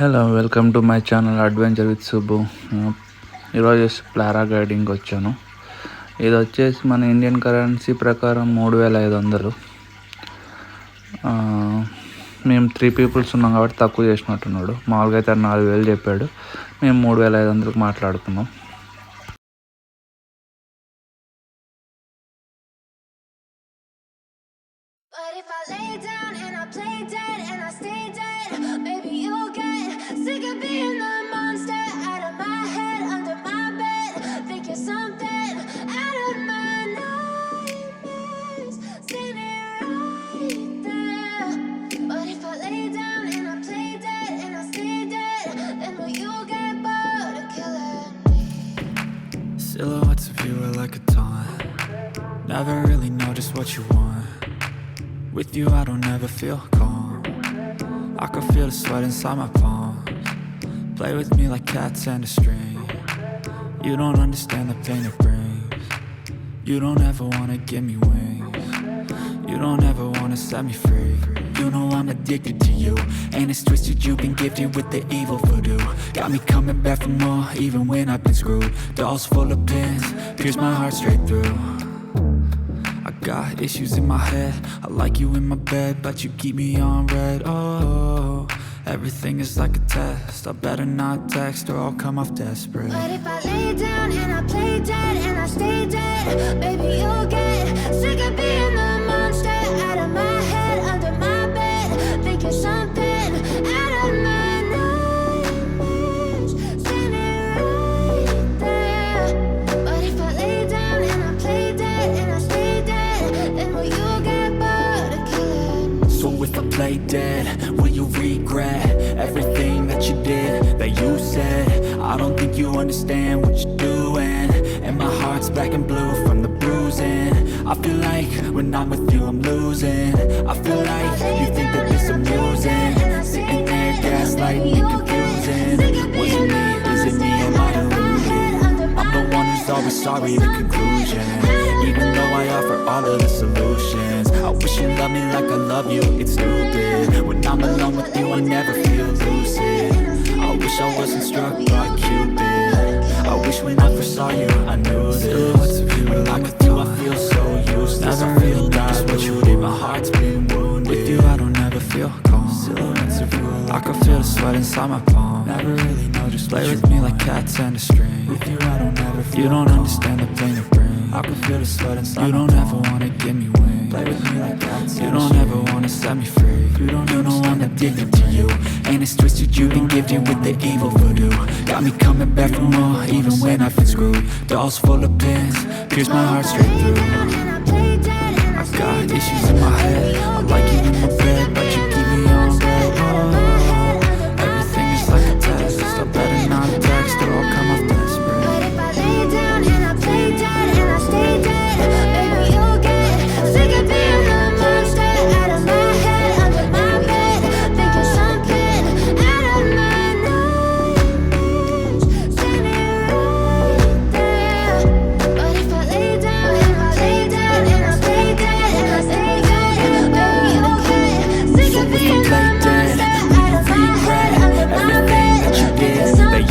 Hello welcome to my channel adventure with Subbu. ఈరోజు paragliding వచ్చాను. ఇది వచ్చేసి మన ఇండియన్ కరెన్సీ ప్రకారం 3500. మేము 3 పీపుల్స్ ఉన్నాం కాబట్టి తక్కువ చేసినట్టున్నాడు. మామూలుగా అయితే 4000 చెప్పాడు. మేము 3500కి మాట్లాడుకున్నాం. Silhouettes of you are like a taunt. Never really know just what you want. With you I don't ever feel calm. I can feel the sweat inside my palms. Play with me like cats and a string. You don't understand the pain it brings. You don't ever wanna give me wings. You don't ever wanna set me free. You know I'm addicted to you, and it's twisted, you've been gifted with the evil voodoo. Got me coming back for more, even when I've been screwed. Dolls full of pins, pierce my heart straight through. I got issues in my head, I like you in my bed, but you keep me on red. Oh, everything is like a test, I better not text or I'll come off desperate. But if I lay down and I play dead and I stay dead, baby you'll get sick of being the monster out of my head, under my bed, thinking something out of my nightmares, standing right there. But if I lay down and I play dead and I stay dead, then will you get bored of killing me? So if I play dead, will you regret everything that you did, that you said? I don't think you understand what you're doing, and my heart's black and blue from the bruising. I feel like when I'm with you I'm losing. I feel like you think that this amusing, sitting there gaslighting and confusing. Was it me? Is it me? Am I deluded? I'm the one who's always sorry, the conclusion. Even though I offer all of the solutions, I wish you loved me like I love you, it's stupid. When I'm alone with you I never feel lucid. I wish I wasn't struck by Cupid. I wish when I first saw you I knew this. When I'm with you I feel so useless. I feel just what you did, my heart's been wounded. With you I don't ever feel calm. Silhouettes of you, I can feel the sweat inside my palm. Never really know just play with me like cats and a string. With you I don't ever feel. You don't understand the pain it brings. I can feel the sweat inside. You don't ever wanna give me wings. Play with me like cats. You don't ever wanna set me free. You know I'm addicted to you, and it's twisted, you've been gifted with the evil voodoo. Got me coming back for more, even when I've been screwed. Dolls full of pins, pierce my heart straight through. I got issues in my head, I like you in my bed, but you keep me on red. Oh, everything is like a test, I better not text or I'll come off desperate. But if I lay down and I play dead and I stay dead, baby you'll get sick of being the monster out of my head, under my bed, thinking something out of my nightmares, standing right there. But if I lay down and I lay dead and I stay dead and I stay dead, baby you'll get sick of being the monster out of my head, under my bed, thinking something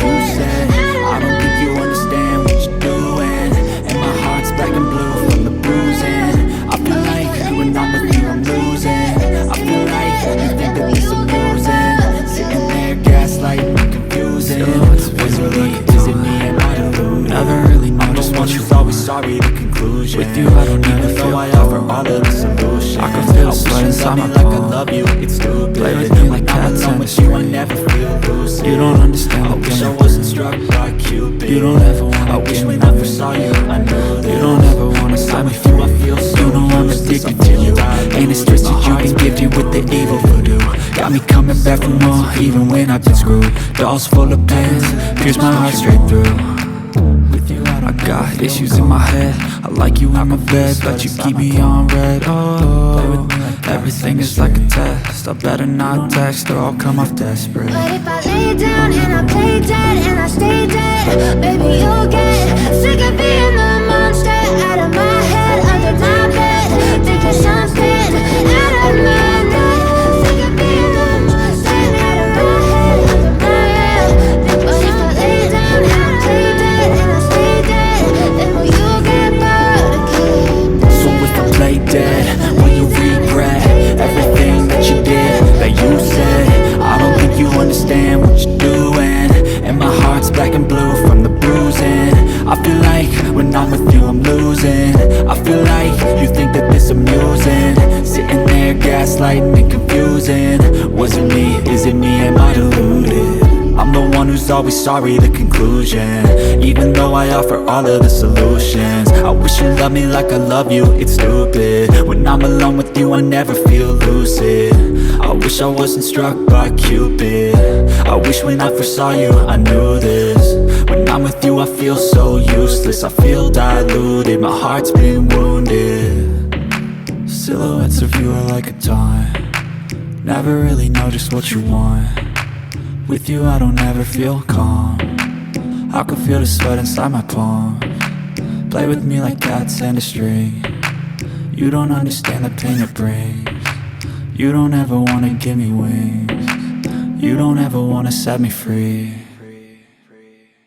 I don't think you understand what you're doing, and my heart's black and blue from the bruising. I feel like when I'm with you I'm losing. I feel like you think that this amusing, sitting there gaslighting and confusing. Was it me? Is it me? Am I deluded? Never really know just what you're always sorry, the conclusion. With you I don't even feel I offer all of the solutions. I can feel the sweat inside my palm. Like I love you, it's stupid. Play with me like cats and with you I never feel lucid. You don't understand the pain. I wish I wasn't struck by Cupid. You don't ever wanna. I wish when I first saw you I knew this. You don't ever wanna sign me through. I feel so. You know I'm addicted to you, and it's twisted, you've been gifted with the evil voodoo. Got me coming back for more, even when I've been screwed. Dolls full of pins, pierce my heart straight through. I got issues in my head, I like you in my bed, but you keep me on red. Oh, everything is like a test, I better not text or I'll come off desperate. But if I lay down and I play dead and I stay dead, baby you'll get sick of being the monster out of my head, under my bed, thinking something out of my night, sick of being the monster out of my head, under my gaslighting and confusing. Was it me? Is it me? Am I deluded? I'm the one who's always sorry, the conclusion. Even though I offer all of the solutions, I wish you loved me like I love you, it's stupid. When I'm alone with you, I never feel lucid. I wish I wasn't struck by Cupid. I wish when I first saw you, I knew this. When I'm with you, I feel so useless. I feel diluted, my heart's been wounded. Silhouettes of you are like a taunt. Never really know just what you want. With you I don't ever feel calm. I can feel the sweat inside my palm. Play with me like cats and a string. You don't understand the pain it brings. You don't ever wanna give me wings. You don't ever wanna set me free.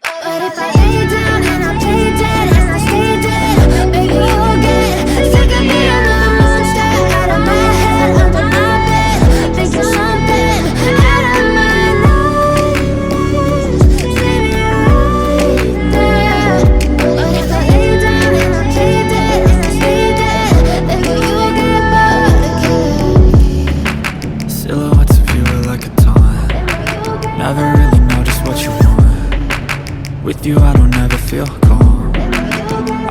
But if I lay down and I play dead and I stay dead, baby you'll get sick of being the monster out of my head, under my bed, thinking something out of my nose. See me right there. But if I lay down and I play dead and I stay dead, then you'll get bored again. Silhouettes of you are like a taunt. Never really know just what you want. With you I don't ever feel calm.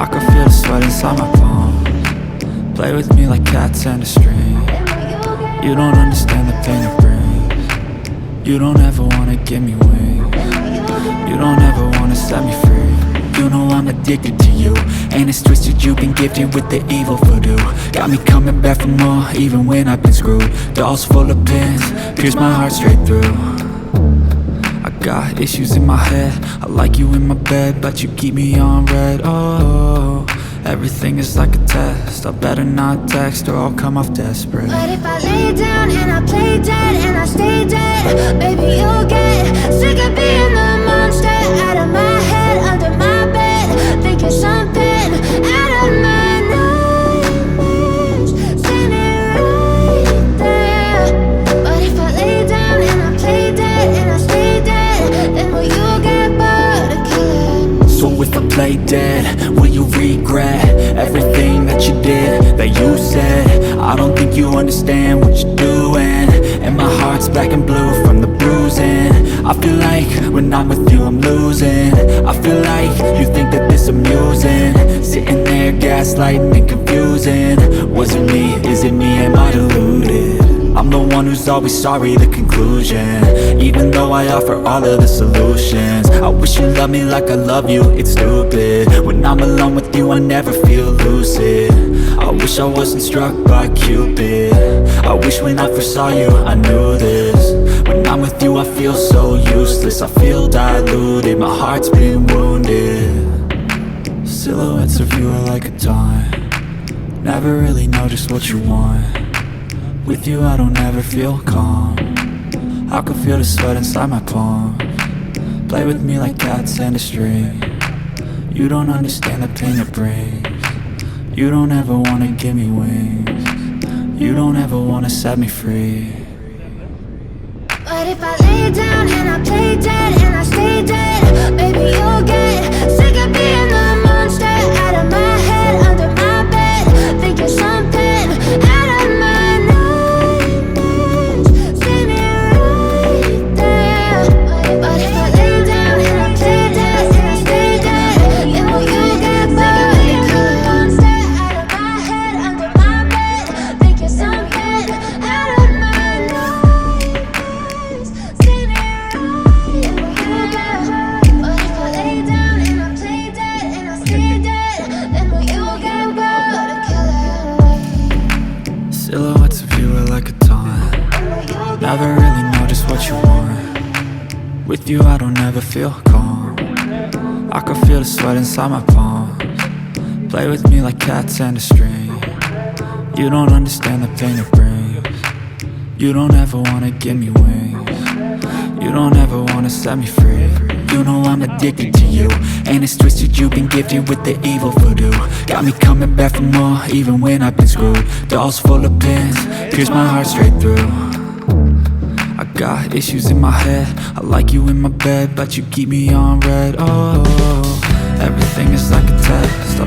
I can feel the sweat inside my palm. Play with me like cats and a string. You don't understand the pain it brings. You don't ever wanna give me wings. You don't ever wanna set me free. You know I'm addicted to you, and it's twisted, you've been gifted with the evil voodoo. Got me coming back for more, even when I've been screwed. Dolls full of pins, pierce my heart straight through. I got issues in my head, I like you in my bed, but you keep me on red. Oh, everything is like a test, I better not text or I'll come off desperate. But if I lay down and I play dead and I stay dead, baby you'll get sick of being the monster out of my head, under my bed, thinking something out of my nightmares. See me right there. But if I lay down and I play dead and I stay dead, then will you get bored again? So if I play dead, will you regret everything that you did, that you said? I don't think you understand what you're doing, and my heart's black and blue from the bruising. I feel like when I'm with you I'm losing. I feel like you think that this amusing, sitting there gaslighting and confusing. Was it me? Is it me? Am I deluded? I'm the one who's always sorry, the conclusion. Even though I offer all of the solutions, I wish you loved me like I love you, it's stupid. When I'm alone with you I never feel lucid. I wish I wasn't struck by Cupid. I wish when I first saw you I knew this. When I'm with you I feel so useless. I feel diluted, my heart's been wounded. Silhouettes of you are like a taunt. Never really know just what you want. With you I don't ever feel calm. I can feel the sweat inside my palm. Play with me like cats and a string. You don't understand the pain it brings. You don't ever wanna give me wings. You don't ever wanna set me free. But if I lay down and I play dead and I stay dead, baby you'll get sick of being the monster out of my head, under my bed, thinking something out of my nightmares. See me right there. But if I lay down and I play dead and I stay dead, then will you get bored again? Monster out of my head, under my bed, thinking something out of my nightmares. See me right, then will you get bored? But if I lay down and I play dead and I stay dead, then will you get bored again? Silhouettes of you are like a taunt. Never really know just what you want. With you I don't ever feel calm. I can feel the sweat inside my palms. Play with me like cats and a string. You don't understand the pain it brings. You don't ever wanna give me wings. You don't ever wanna set me free. You know I'm addicted to you, and it's twisted, you've been gifted with the evil voodoo. Got me coming back for more, even when I've been screwed. Dolls full of pins, pierce my heart straight through. I got issues in my head, I like you in my bed, but you keep me on red. Oh, everything is like a test,